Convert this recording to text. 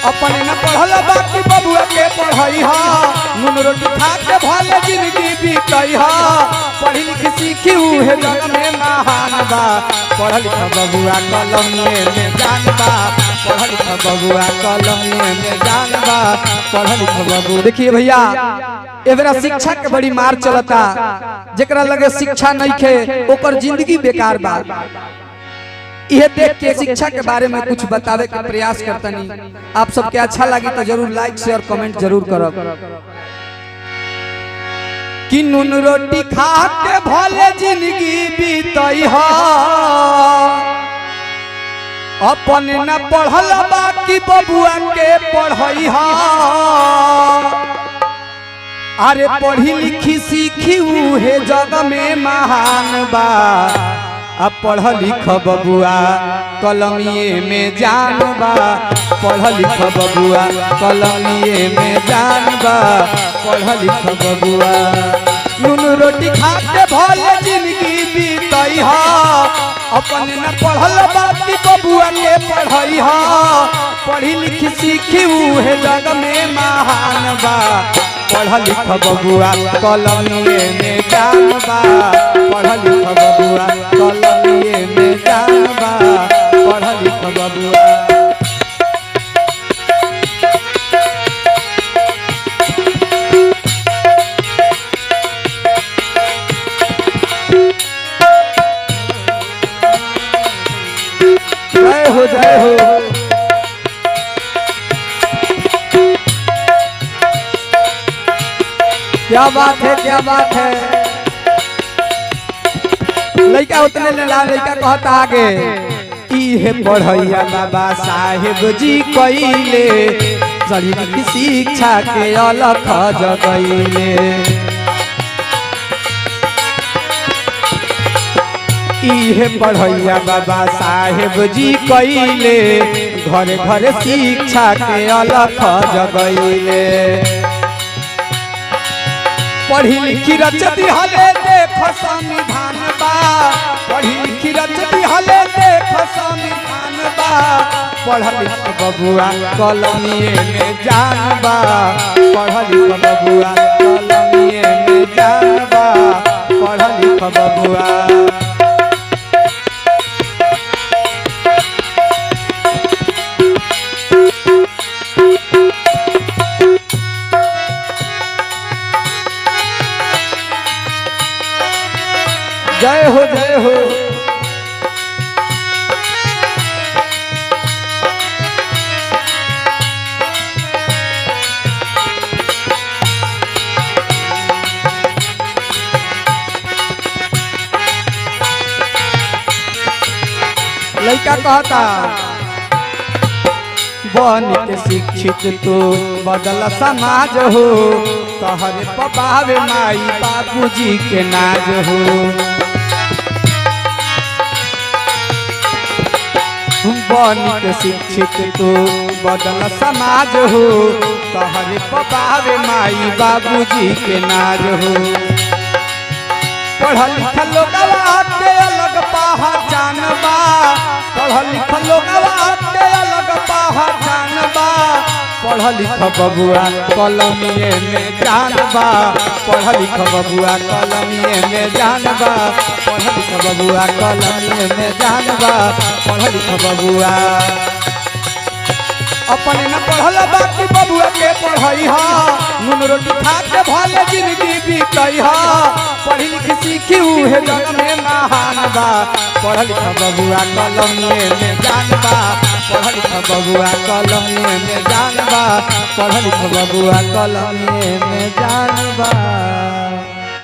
अपने न पढ़ल बाकी बबुआ के पढ़ई हा नून रोटी खा के भले जिंदगी बीतई हा पढ़ी लिख सीखी उहे जग में महान बा पढ़ लिख बबुआ कलमिए में जान बा पढ़ लिख बबुआ कलमिए में जान बा पढ़ लिख बबुआ। देखिए भैया एबरा शिक्षा के बड़ी मार चलता जेकरा लगे शिक्षा नहीं खे ओकर जिंदगी बेकार बा। यह देख के शिक्षा के बारे में कुछ बतावे का प्रयास करतनी आप सबके अच्छा लगी तो जरूर लाइक शेयर कमेंट जरूर करब। कि नून रोटी खा के भले जिंदगी बीतई हा अपने न पढ़ल बाकी बबुआ के पढ़ई हा अरे पढ़ी लिखी सीखी उहे जग में महान बा अब पढ़ लिख बबुआ कलमिए में जान बा पढ़ लिख बबुआ कलमिए में जान बा पढ़ लिख बबुआ। नून रोटी खा के भले जिंदगी बीतई हा अपने न पढ़ल बाकी बबुआ के पढ़ई हा पढ़ी लिखी सीखी उहे जग में महान बा पढ़ लिख बबुआ कलमिए में जान बा पढ़ लिख बबुआ कलमिए में जान बा पढ़ लिख बबुआ। जय हो जय हो। क्या बात है क्या बात है। लड़का उतने लड़ा लड़का कहता आगे इहे पढ़ैया बाबा साहेब जी कइले शरीर की शिक्षा के अलख जगइले इहे पढ़ैया बाबा साहेब जी कइले घरे घरे शिक्षा के अलख जगइले पढ़ी लिखी रचती हले देख संविधान बा पढ़ी लिखी रचती हले देख संविधान बा पढ़ लिख बबुआ कलमिए में जान बा पढ़ लिख बबुआ कलमिए में जान बा पढ़ लिख बबुआ। जय हो जय हो। लड़का कहता बन के शिक्षित तो बदल समाज हो तहरे पबावे माई बाबूजी के नाज हो बन के शिक्षित तो बदल समाज हो तहरे पबावे माई बाबूजी के नाज हो पढ़ लिख लोगवा के अलग पहचान बा पढ़ लिख लोगवा के अलग पहचान बा पढ़ लिख बबुआ कलमिए में जान बा पढ़ लिख बबुआ कलमिए में जान बा पढ़ लिख बबुआ कलमिए में जान बा पढ़ लिख बबुआ। अपने न पढ़ल बाकी बबुआ के पढ़ई हा नून रोटी खा के भले जिंदगी बीतई हा पढ़ी लिख सीखी उहे जग में महान बा पढ़ लिख बबुआ कलमिए में जान बा पढ़ लिख बबुआ कलमिए में जान बा पढ़ लिख बबुआ कलमिए में जान बा।